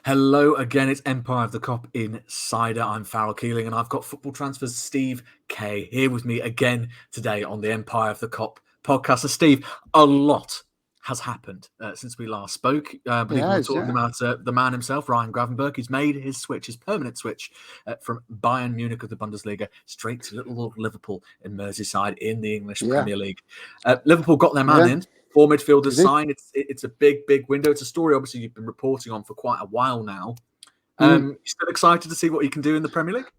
Hello again, it's Empire of the Cop Insider. I'm Farrell Keeling and I've got Football Transfer's Steve Kay here with me again today on the Empire of the Cop podcast. So Steve, a lot has happened since we last spoke. I believe we were talking about the man himself, Ryan Gravenberch. He's made his permanent switch from Bayern Munich of the Bundesliga straight to little old Liverpool in Merseyside in the English Premier League. Liverpool got their man in. 4 midfielders signed. It's a big window. It's a story, obviously, you've been reporting on for quite a while now. You still excited to see what he can do in the Premier League?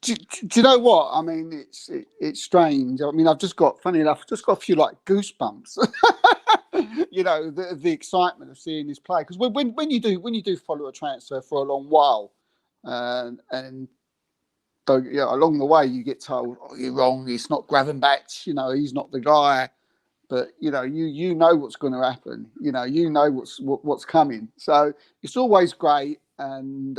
Do you know what? I mean, it's strange. I mean, funny enough, I've just got a few like goosebumps. You know, the excitement of seeing this play, because when you do follow a transfer for a long while, and along the way you get told, "Oh, you're wrong. It's not Gravenberch. You know, he's not the guy." But you know what's going to happen. You know what's coming. So it's always great, and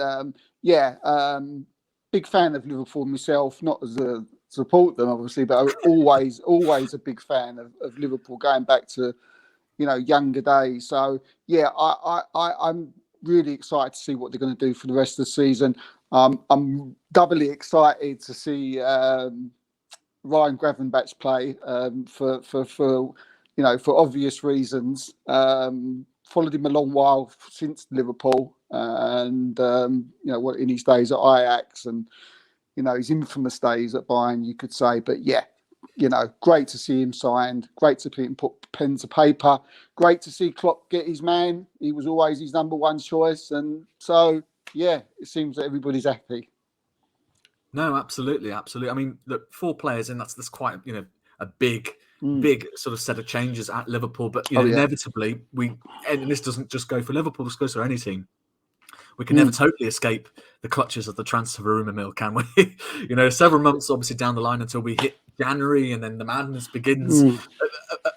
big fan of Liverpool myself. Not as a support them, obviously, but I'm always a big fan of Liverpool, going back to younger days. So yeah, I'm really excited to see what they're going to do for the rest of the season. I'm doubly excited to see Ryan Gravenberch play for obvious reasons. Followed him a long while since Liverpool, and in his days at Ajax, and his infamous days at Bayern, you could say. But yeah, great to see him signed. Great to see him put pen to paper. Great to see Klopp get his man. He was always his number one choice, and so yeah, it seems that everybody's happy. No, absolutely. I mean, look, 4 players, and that's quite a big sort of set of changes at Liverpool. But inevitably, and this doesn't just go for Liverpool; this goes for any team. We can never totally escape the clutches of the transfer rumour mill, can we? Several months obviously down the line until we hit January, and then the madness begins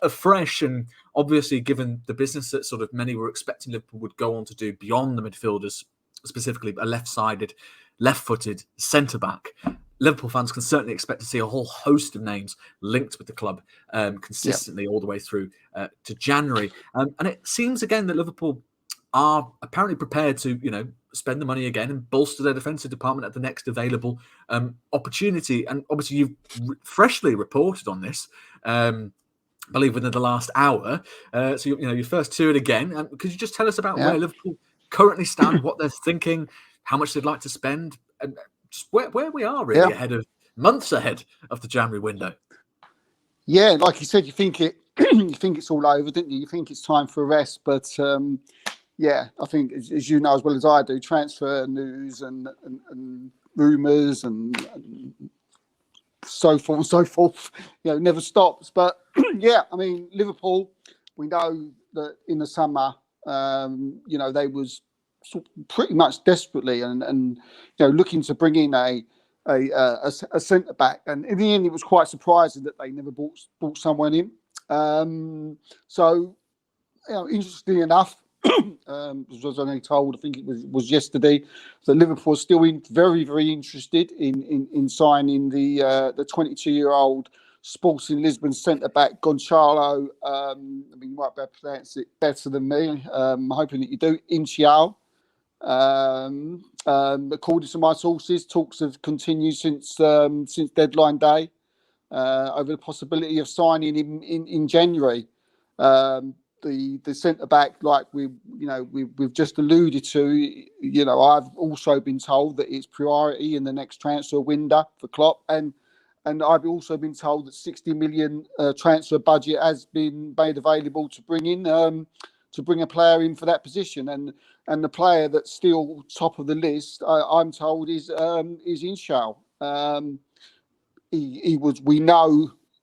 afresh. And obviously, given the business that sort of many were expecting Liverpool would go on to do beyond the midfielders, specifically a left-footed centre-back, Liverpool fans can certainly expect to see a whole host of names linked with the club consistently all the way through to January. And it seems again that Liverpool are apparently prepared to, spend the money again and bolster their defensive department at the next available opportunity. And obviously, you've freshly reported on this, I believe within the last hour. So you first to it again. Could you just tell us about where Liverpool currently stand, what they're thinking, how much they'd like to spend, and just where we are really months ahead of the January window? Yeah, like you said, you think it's all over, didn't you? You think it's time for a rest, but I think as you know as well as I do, transfer news and rumours and so forth, never stops. But I mean, Liverpool, we know that in the summer, they was pretty much desperately and looking to bring in a centre back, and in the end, it was quite surprising that they never brought someone in. So, interestingly enough, as I was only told, I think it was yesterday, that Liverpool is still very, very interested in signing the 22-year-old Sporting Lisbon centre-back Gonçalo. I mean, you might be able to pronounce it better than me. I'm hoping that you do. Inacio. According to my sources, talks have continued since deadline day over the possibility of signing him in January. The centre back, like we've just alluded to, I've also been told that it's priority in the next transfer window for Klopp, and I've also been told that 60 million transfer budget has been made available to bring a player in for that position, and the player that's still top of the list, I'm told, is Inshal.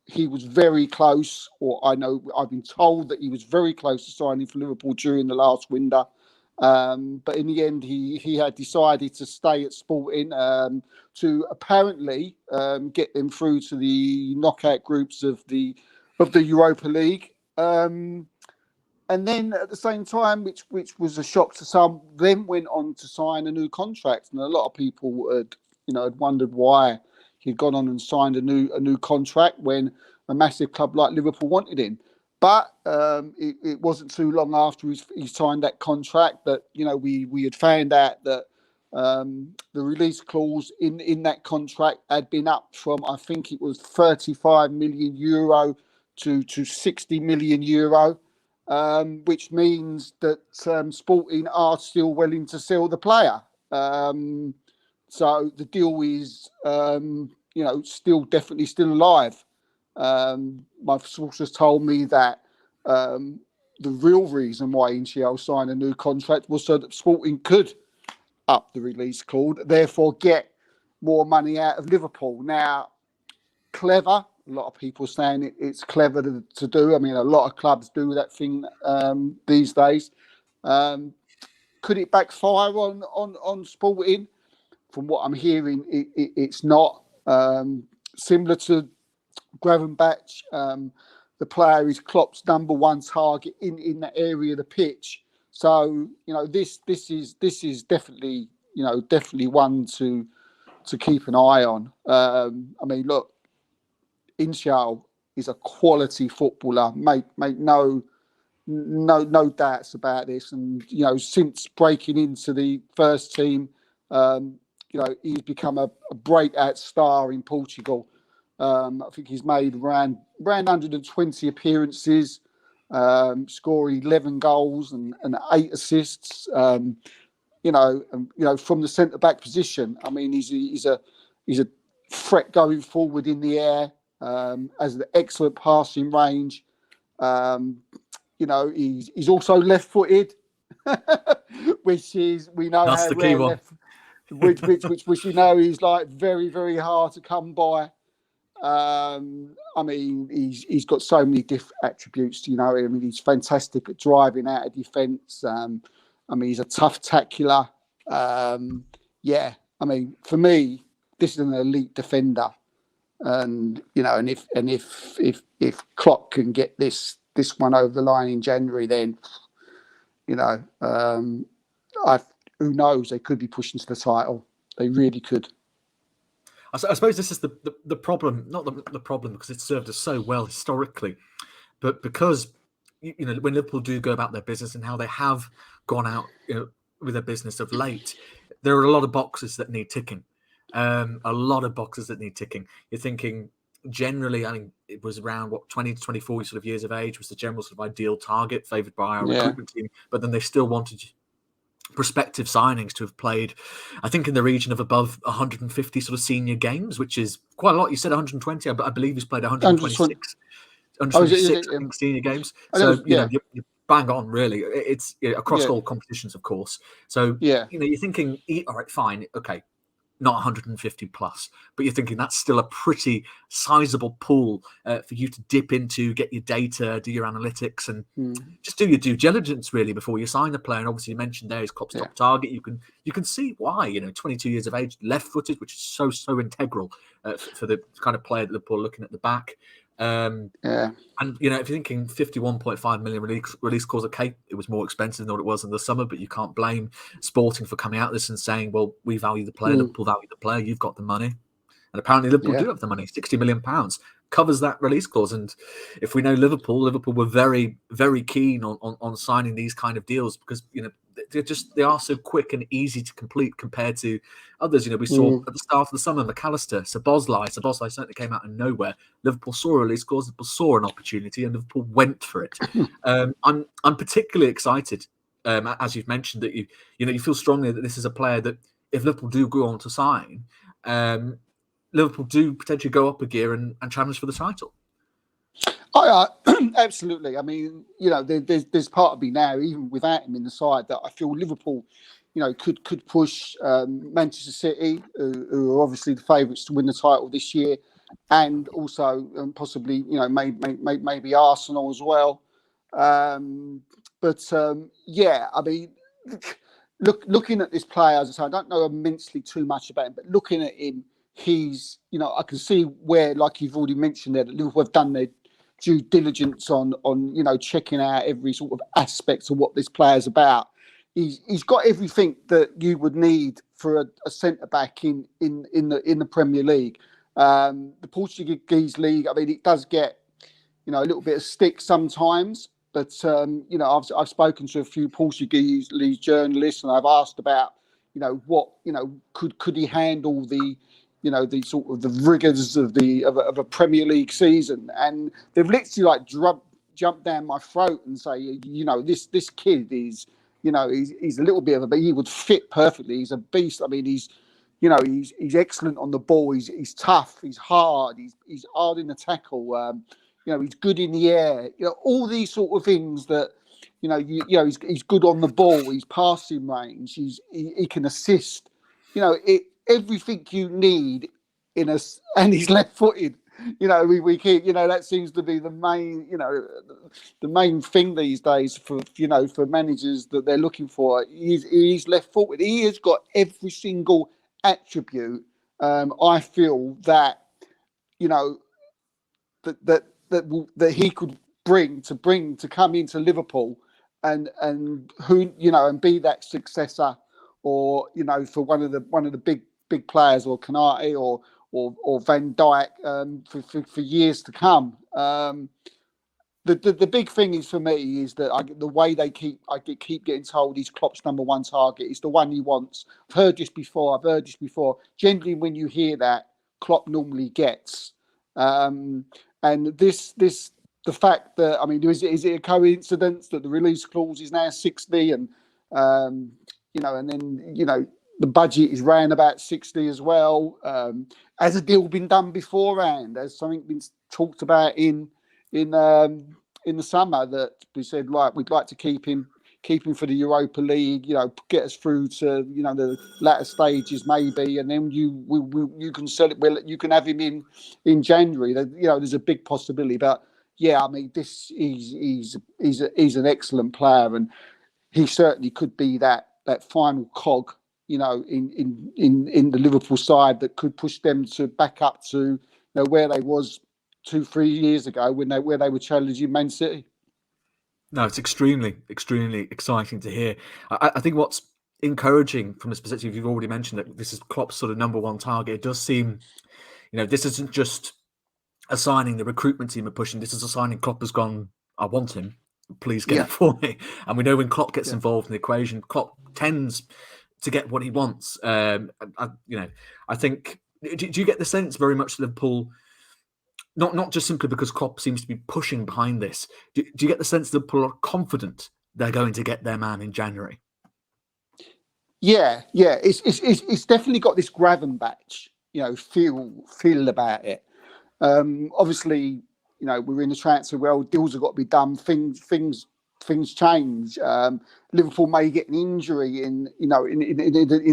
He was very close, or I've been told that he was very close to signing for Liverpool during the last window. But in the end, he had decided to stay at Sporting to apparently get them through to the knockout groups of the Europa League. And then at the same time, which was a shock to some, then went on to sign a new contract, and a lot of people had wondered why he'd gone on and signed a new contract when a massive club like Liverpool wanted him. But it wasn't too long after he signed that contract that we had found out that the release clause in that contract had been up from, I think it was 35 million euro to 60 million euro, which means that Sporting are still willing to sell the player. So the deal is definitely still alive. My sources told me that the real reason why Inacio signed a new contract was so that Sporting could up the release clause, therefore get more money out of Liverpool. Now, clever. A lot of people saying it's clever to do. I mean, a lot of clubs do that thing these days. Could it backfire on Sporting? From what I'm hearing, it's not. Similar to Gravenberch, the player is Klopp's number one target in that area of the pitch. So this is definitely one to keep an eye on. I mean, look, Inacio is a quality footballer. Make no doubts about this. And since breaking into the first team, he's become a breakout star in Portugal. I think he's made around 120 appearances, scoring 11 goals and 8 assists. From the centre back position. I mean, he's a threat going forward in the air. Has an excellent passing range. He's also left-footed, which is we know that's how the key one. which we know is like very, very hard to come by. I mean, he's got so many different attributes. I mean, he's fantastic at driving out of defence. I mean, he's a tough tackler. I mean, for me, this is an elite defender, and if Klopp can get this one over the line in January, then who knows? They could be pushing to the title. They really could. I suppose this is the problem, not the problem because it's served us so well historically, but because when Liverpool do go about their business and how they have gone out with their business of late, there are a lot of boxes that need ticking. You're thinking generally, I mean, it was around 20 to 24 sort of years of age was the general sort of ideal target favoured by our recruitment team, but then they still wanted prospective signings to have played, I think, in the region of above 150 sort of senior games, which is quite a lot. You said 120, I believe he's played 126 senior games. So you're bang on, really. It's across all competitions, of course. So you're thinking, all right, fine, okay, not 150 plus, but you're thinking that's still a pretty sizable pool for you to dip into, get your data, do your analytics, and just do your due diligence really before you sign the player. And obviously, you mentioned there is Klopp's top target. You can see why. 22 years of age, left-footed, which is so integral for the kind of player that Liverpool are looking at the back. And if you're thinking 51.5 million release clause, okay, it was more expensive than what it was in the summer, but you can't blame Sporting for coming out of this and saying, well, we value the player, Liverpool value the player, you've got the money. And apparently Liverpool do have the money. £60 million covers that release clause. And if we know Liverpool were very, very keen on signing these kind of deals because they are so quick and easy to complete compared to others. We saw at the start of the summer, McAllister, Szoboszlai certainly came out of nowhere. Liverpool saw a release clause, Liverpool saw an opportunity, and Liverpool went for it. I'm particularly excited, as you've mentioned, that you feel strongly that this is a player that if Liverpool do go on to sign, Liverpool do potentially go up a gear and challenge for the title. Absolutely. I mean, there's part of me now, even without him in the side, that I feel Liverpool, could push Manchester City, who are obviously the favourites to win the title this year, and also possibly, maybe Arsenal as well. I mean, looking at this player, as I say, I don't know immensely too much about him, but looking at him, he's, I can see where, like you've already mentioned there, that Liverpool have done their due diligence on checking out every sort of aspect of what this player's about. He's got everything that you would need for a centre back in the Premier League. The Portuguese league, I mean, it does get a little bit of stick sometimes. But I've spoken to a few Portuguese journalists, and I've asked about what could he handle the sort of the rigors of a Premier League season, and they've literally jumped down my throat and say this kid is he's a little bit but he would fit perfectly. He's a beast. I mean, he's excellent on the ball. He's tough. He's hard. He's hard in the tackle. He's good in the air. All these sort of things that he's good on the ball. He's passing range. He can assist. Everything you need and he's left-footed. We keep that seems to be the main thing these days for managers that they're looking for. He's left-footed. He has got every single attribute. I feel that that he could bring to come into Liverpool and be that successor, or for one of the big players, or Kanate or Van Dijk for years to come. The big thing is for me is that the way I keep getting told he's Klopp's number one target. It's the one he wants. I've heard this before. Generally, when you hear that, Klopp normally gets. And the fact that, I mean, is it a coincidence that the release clause is now 60 and and then the budget is round about 60 as well? Has a deal been done beforehand? Has something been talked about in the summer that we said, like, we'd like to keep him for the Europa League, get us through to the latter stages maybe, and then you can sell it. Well, you can have him in January. There's a big possibility, but yeah, I mean, he's an excellent player, and he certainly could be that final cog, in the Liverpool side that could push them to back up to where they was 2-3 years ago where they were challenging Man City. No, it's extremely, extremely exciting to hear. I think what's encouraging from this perspective, you've already mentioned that this is Klopp's sort of number one target. It does seem, this isn't just a signing the recruitment team are pushing. This is a signing Klopp has gone, I want him, please get it for me. And we know when Klopp gets involved in the equation, Klopp tends to get what he wants. I think, do you get the sense very much Liverpool, not just simply because Klopp seems to be pushing behind this, do you get the sense that Liverpool are confident they're going to get their man in January? Yeah. It's definitely got this Gravenberch, feel about it. Obviously, we're in the transfer world. Deals have got to be done. Things change. Liverpool may get an injury in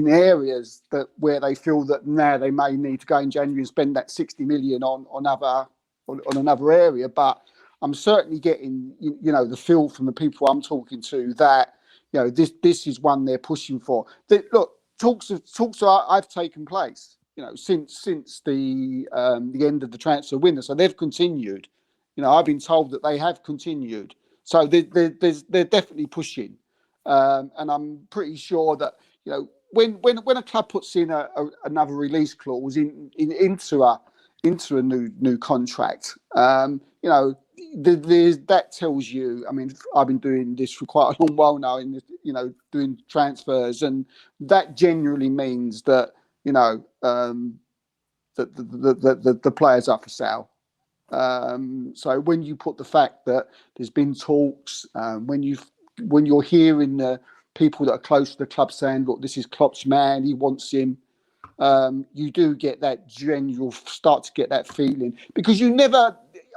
areas where they feel that now they may need to go in January and spend that 60 million on another area. But I'm certainly getting the feel from the people I'm talking to that this is one they're pushing for. Look, talks I've taken place since the end of the transfer window, so they've continued. I've been told that they have continued. So they're definitely pushing, and I'm pretty sure that when a club puts in another release clause into a new contract, that tells you. I mean, I've been doing this for quite a long while now, doing transfers, and that generally means that that the players are for sale. So when you put the fact that there's been talks, when you're hearing the people that are close to the club saying, look, this is Klopp's man, he wants him, you do get that start to get that feeling, because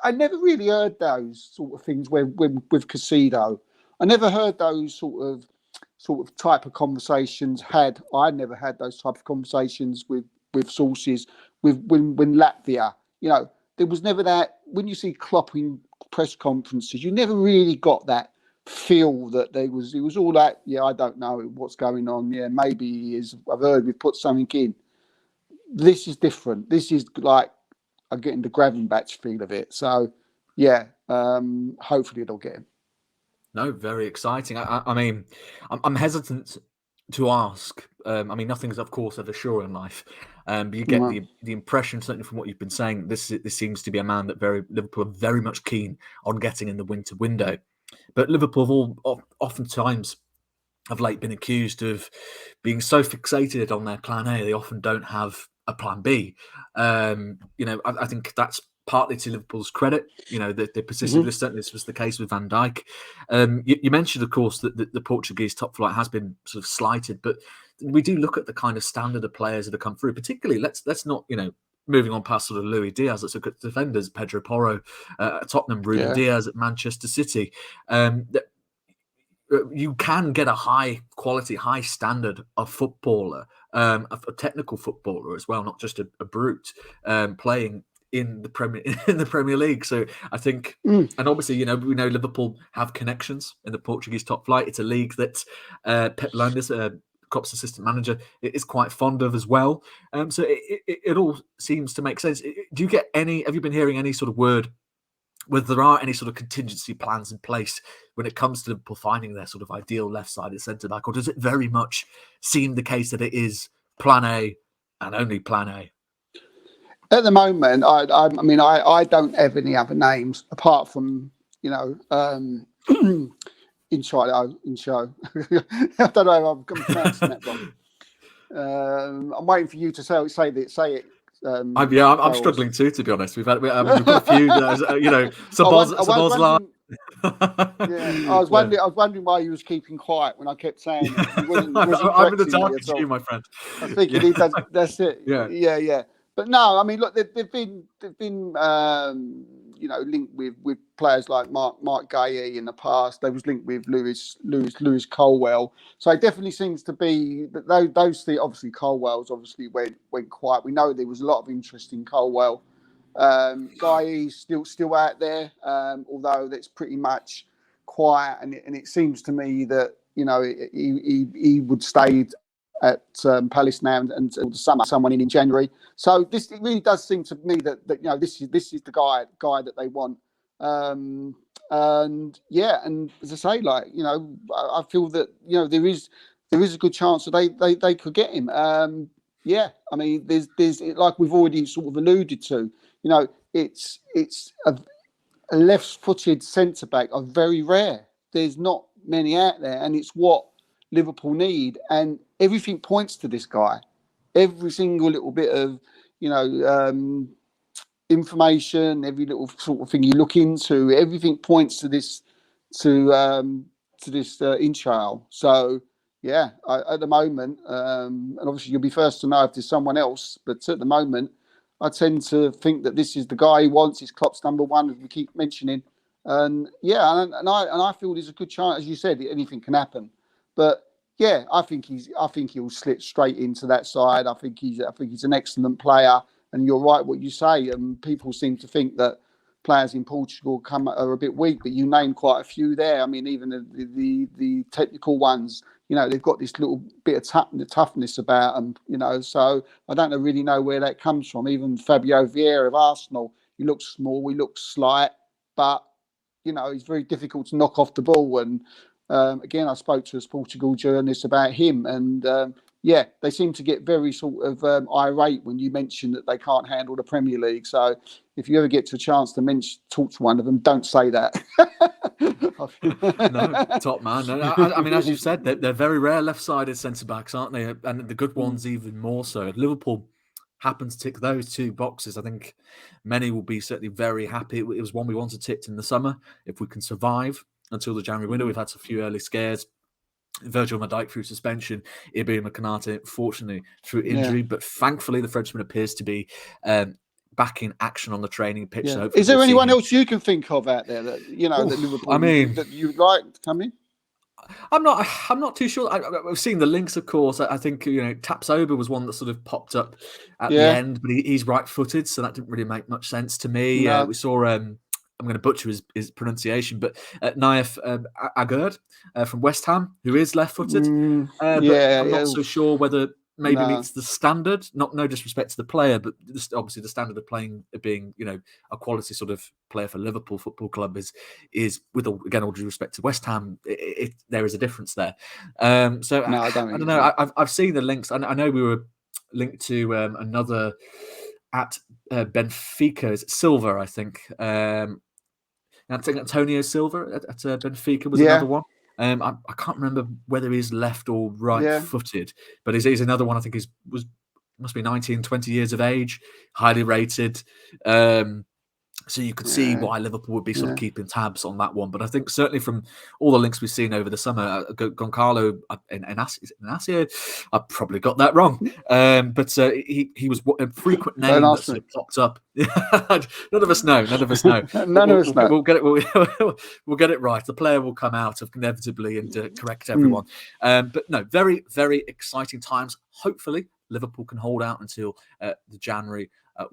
I never really heard those sort of things with Caicedo. I never heard those sort of type of conversations I never had those type of conversations with sources when Latvia, there was never that. When you see Klopp in press conferences, you never really got that feel that it was all that, I don't know what's going on. Yeah, maybe he is. I've heard we've put something in. This is different. This is like I'm getting the Gravenberch feel of it. So, hopefully they'll get him. No, very exciting. I mean, I'm hesitant to ask. I mean, nothing's of course ever sure in life, but you get the impression, certainly from what you've been saying, this seems to be a man that Liverpool are very much keen on getting in the winter window. But Liverpool have oftentimes of late been accused of being so fixated on their plan A, they often don't have a plan B. I think that's partly to Liverpool's credit. They persisted. This was the case with Van Dijk. You mentioned, of course, that the Portuguese top flight has been sort of slighted, but we do look at the kind of standard of players that have come through. Particularly, let's not moving on past sort of Louis Diaz. Let's look at defenders: Pedro Porro at Tottenham, Ruben Diaz at Manchester City. You can get a high quality, high standard of footballer, a technical footballer as well, not just a brute playing in the Premier League. So I think, and obviously, we know Liverpool have connections in the Portuguese top flight. It's a league that Pep Landis, Klopp's assistant manager, is quite fond of as well. So it all seems to make sense. Do you get any? Have you been hearing any sort of word whether there are any sort of contingency plans in place when it comes to Liverpool finding their sort of ideal left-sided centre-back, or does it very much seem the case that it is plan A and only plan A? At the moment, I don't have any other names apart from, Incho. I don't know if I'm pronouncing that wrong. I'm waiting for you to say it. I'm struggling too, to be honest. We've got a few, Sabozla. I was wondering why you was keeping quiet when I kept saying it. I'm in the dark to you, my friend. I was thinking that's it. Yeah. But no, I mean, look, they've been linked with players like Mark Gay in the past. They was linked with Lewis Colwell. So it definitely seems to be that those three. Obviously, Colwell's went quiet. We know there was a lot of interest in Colwell. Guy's still out there, although that's pretty much quiet. And it seems to me that he would stay at Palace now until the summer, someone in January. So it really does seem to me that this is the guy that they want. And as I say, I feel that there is a good chance that they could get him. I mean, there's like we've already sort of alluded to. It's a left-footed centre back are very rare. There's not many out there, and it's what Liverpool need, and everything points to this guy. Every single little bit of information, every little sort of thing you look into, everything points to this Incho. So at the moment, and obviously you'll be first to know if there's someone else, but at the moment I tend to think that this is the guy he wants. He's Klopp's number one, as we keep mentioning, and I feel there's a good chance, as you said, anything can happen. But I think he'll slip straight into that side. I think he's an excellent player, and you're right what you say. And people seem to think that players in Portugal are a bit weak, but you named quite a few there. I mean, even the technical ones, they've got this little bit of toughness about them. So I don't really know where that comes from. Even Fabio Vieira of Arsenal, he looks small, he looks slight, but he's very difficult to knock off the ball. And again, I spoke to a Portugal journalist about him, and they seem to get very sort of irate when you mention that they can't handle the Premier League. So if you ever get to a chance to talk to one of them, don't say that. No, top man. No, I mean, as you said, they're very rare left-sided centre-backs, aren't they? And the good ones even more so. Liverpool happen to tick those two boxes. I think many will be certainly very happy. It was one we wanted ticked in the summer. If we can survive until the January window, we've had a few early scares. Virgil van Dijk through suspension, Ibrahima Konate fortunately through injury, but thankfully the Frenchman appears to be back in action on the training pitch. Yeah. So is there anyone else you can think of out there that that Liverpool that you'd like to come in? I'm not too sure. I've seen the links, of course. I think Tapsoba was one that sort of popped up at the end, but he's right-footed, so that didn't really make much sense to me. No. We saw. I'm going to butcher his pronunciation, but Naif Agurd from West Ham, who is left-footed. But I'm not so sure whether maybe meets the standard. No disrespect to the player, but obviously the standard of playing, being a quality sort of player for Liverpool Football Club is with all due respect to West Ham, there is a difference there. So no, I don't know. I've seen the links. I know we were linked to another at Benfica. Is it Silva? I think. I think Antonio Silva at Benfica was another one. I can't remember whether he's left or right-footed, but he's another one. I think must be 19, 20 years of age, highly rated. So you could see why Liverpool would be sort of keeping tabs on that one. But I think certainly from all the links we've seen over the summer, Goncalo and Inacio, I probably got that wrong. But he was a frequent name that sort of popped up. None of us know. None of us know. We'll get it. We'll get it right. The player will come out inevitably and correct everyone. But no, very, very exciting times. Hopefully, Liverpool can hold out until the January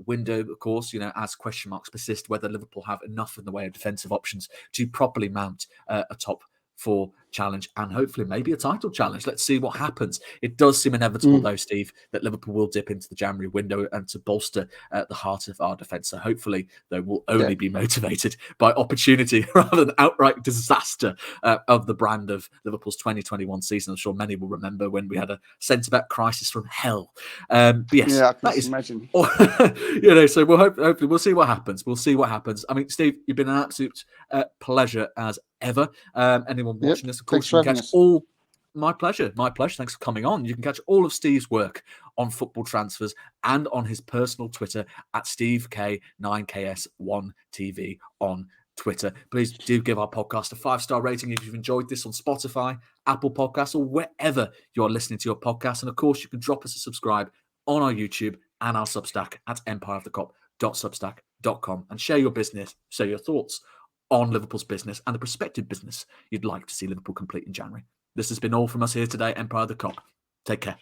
window, of course, as question marks persist, whether Liverpool have enough in the way of defensive options to properly mount a top 4 challenge and hopefully maybe a title challenge. Let's see what happens. It does seem inevitable, though, Steve, that Liverpool will dip into the January window and to bolster the heart of our defence. So hopefully, though, we'll only be motivated by opportunity rather than outright disaster of the brand of Liverpool's 2021 season. I'm sure many will remember when we had a centre-back crisis from hell. But yes, I can imagine. So hopefully we'll see what happens. We'll see what happens. I mean, Steve, you've been an absolute pleasure as ever. Anyone watching this, of course, you can catch all. My pleasure. Thanks for coming on. You can catch all of Steve's work on football transfers and on his personal Twitter at SteveK9KS1TV on Twitter. Please do give our podcast a 5-star rating if you've enjoyed this on Spotify, Apple Podcasts, or wherever you're listening to your podcast. And of course, you can drop us a subscribe on our YouTube and our Substack at empireofthecop.substack.com and share your business, share your thoughts on Liverpool's business and the prospective business you'd like to see Liverpool complete in January. This has been all from us here today, Empire of the Cop. Take care.